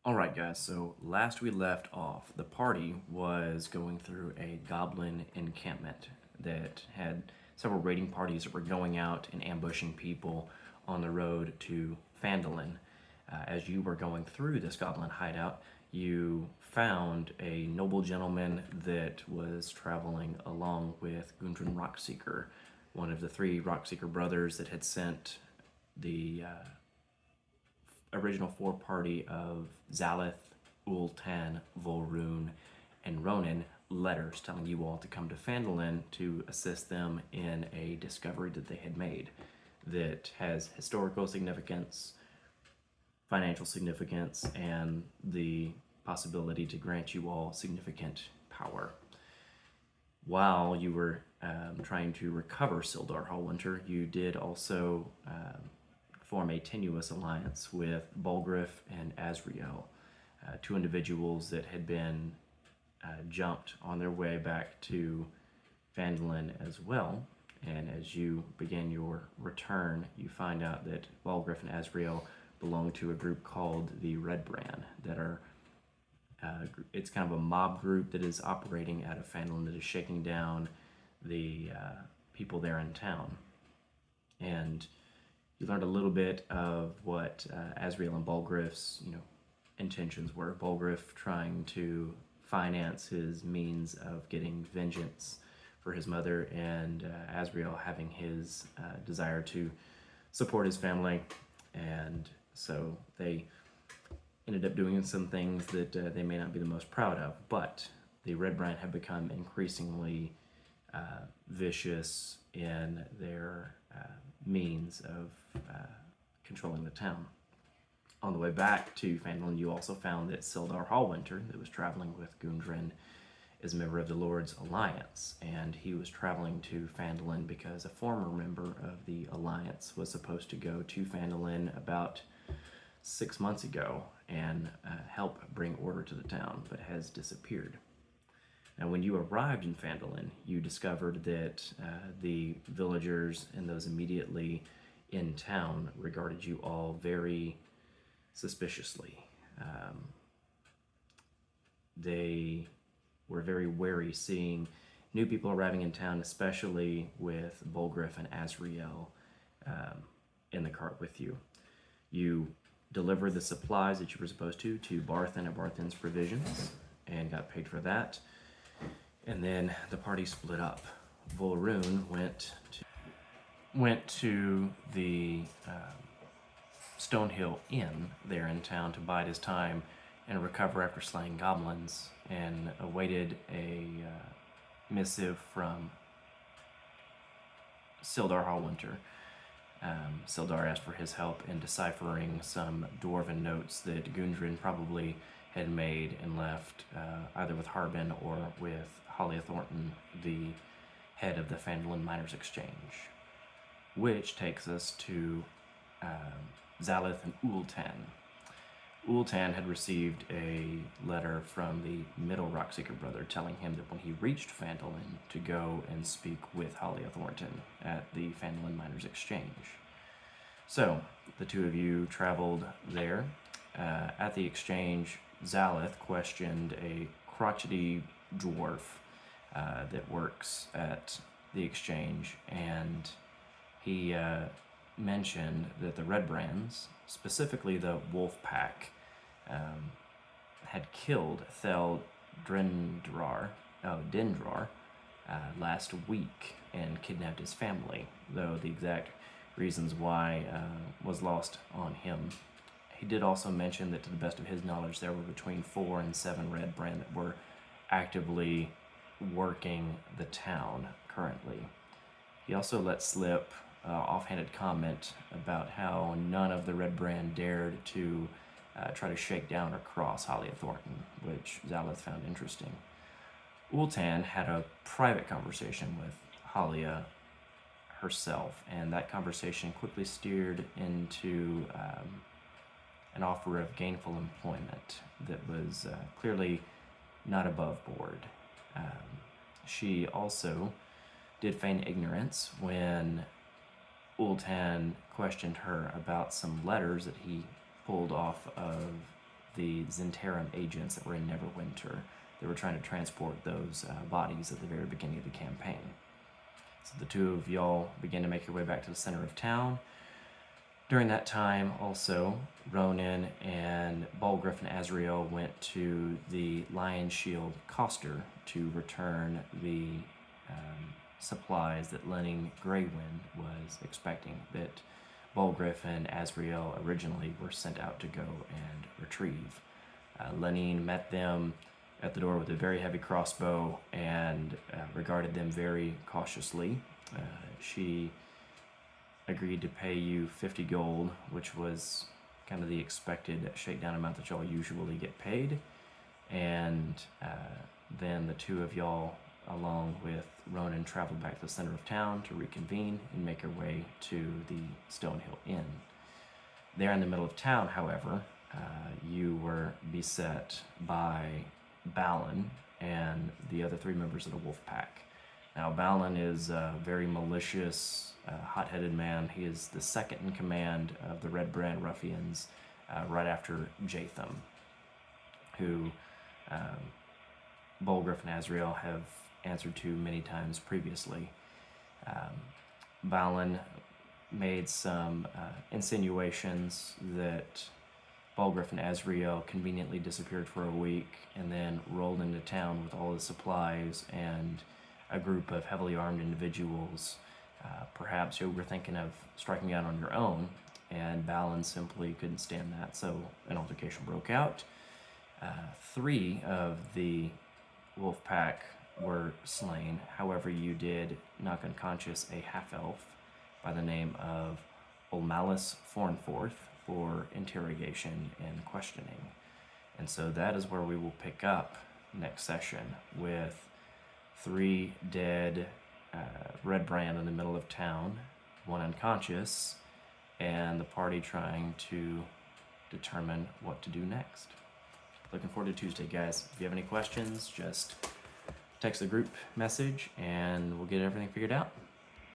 Alright guys, so last we left off, the party was going through a goblin encampment that had several raiding parties that were going out and ambushing people on the road to Phandalin. As you were going through this goblin hideout, you found a noble gentleman that was traveling along with Gundren Rockseeker, one of the three Rockseeker brothers that had sent the original four party of Zalith, Ultan, Volrune, and Ronan letters telling you all to come to Phandalin to assist them in a discovery that they had made that has historical significance, financial significance, and the possibility to grant you all significant power. While you were trying to recover Sildar Hallwinter, you did also form a tenuous alliance with Bolgrif and Azriel, two individuals that had been jumped on their way back to Phandalin as well. And as you begin your return, you find out that Bolgrif and Azriel belong to a group called the Red Brand that are it's kind of a mob group that is operating out of Phandalin that is shaking down the people there in town. And you learned a little bit of what Azriel and Bolgrif's, intentions were. Bolgrif trying to finance his means of getting vengeance for his mother, and Azriel having his desire to support his family, and so they ended up doing some things that they may not be the most proud of. But the Red Brand have become increasingly vicious in their means of controlling the town. On the way back to Phandalin, you also found that Sildar Hallwinter, that was traveling with Gundren, is a member of the Lord's Alliance, and he was traveling to Phandalin because a former member of the Alliance was supposed to go to Phandalin about 6 months ago and help bring order to the town, but has disappeared. Now, when you arrived in Phandalin, you discovered that the villagers and those immediately in town regarded you all very suspiciously. They were very wary seeing new people arriving in town, especially with Bolgrif and Azriel in the cart with you. You delivered the supplies that you were supposed to Barthen at Barthen's Provisions and got paid for that. And then the party split up. Volrune went to the Stonehill Inn there in town to bide his time and recover after slaying goblins, and awaited a missive from Sildar Hallwinter. Sildar asked for his help in deciphering some dwarven notes that Gundren probably had made and left either with Harbin or with Halia Thornton, the head of the Phandalin Miners Exchange, which takes us to Zalith and Ultan. Ultan had received a letter from the Middle Rockseeker brother telling him that when he reached Phandalin to go and speak with Halia Thornton at the Phandalin Miners Exchange. So, the two of you traveled there. At the exchange, Zalith questioned a crotchety dwarf that works at the exchange, and he mentioned that the Red Brands, specifically the Wolf Pack, had killed Thel Dendrar last week and kidnapped his family, though the exact reasons why was lost on him. He did also mention that to the best of his knowledge there were between 4 and 7 Red Brand that were actively working the town currently. He also let slip offhanded comment about how none of the Red Brand dared to try to shake down or cross Halia Thornton, which Zalith found interesting. Ultan had a private conversation with Halia herself, and that conversation quickly steered into an offer of gainful employment that was clearly not above board. She also did feign ignorance when Ultan questioned her about some letters that he pulled off of the Zentarum agents that were in Neverwinter. They were trying to transport those bodies at the very beginning of the campaign. So the two of y'all begin to make your way back to the center of town. During that time, also, Ronan and Balgriff and Azrael went to the Lion Shield Coster to return the supplies that Lenning Greywind was expecting, that Balgriff and Azrael originally were sent out to go and retrieve. Lenning met them at the door with a very heavy crossbow and regarded them very cautiously. She agreed to pay you 50 gold, which was kind of the expected shakedown amount that y'all usually get paid. And then the two of y'all, along with Ronan, traveled back to the center of town to reconvene and make your way to the Stonehill Inn. There in the middle of town, however, you were beset by Balin and the other three members of the Wolf Pack. Now, Balin is a very malicious, hot-headed man. He is the second in command of the Red Brand Ruffians, right after Jatham, who Balgriff and Azrael have answered to many times previously. Balin made some insinuations that Balgriff and Azrael conveniently disappeared for a week and then rolled into town with all the supplies and a group of heavily armed individuals. Perhaps you were thinking of striking out on your own, and Balin simply couldn't stand that, so an altercation broke out. 3 of the wolf pack were slain. However, you did knock unconscious a half-elf by the name of Olmalus Fornforth for interrogation and questioning. And so that is where we will pick up next session, with 3 dead Red Brand in the middle of town, 1 unconscious, and the party trying to determine what to do next. Looking forward to Tuesday, guys. If you have any questions, just text the group message and we'll get everything figured out.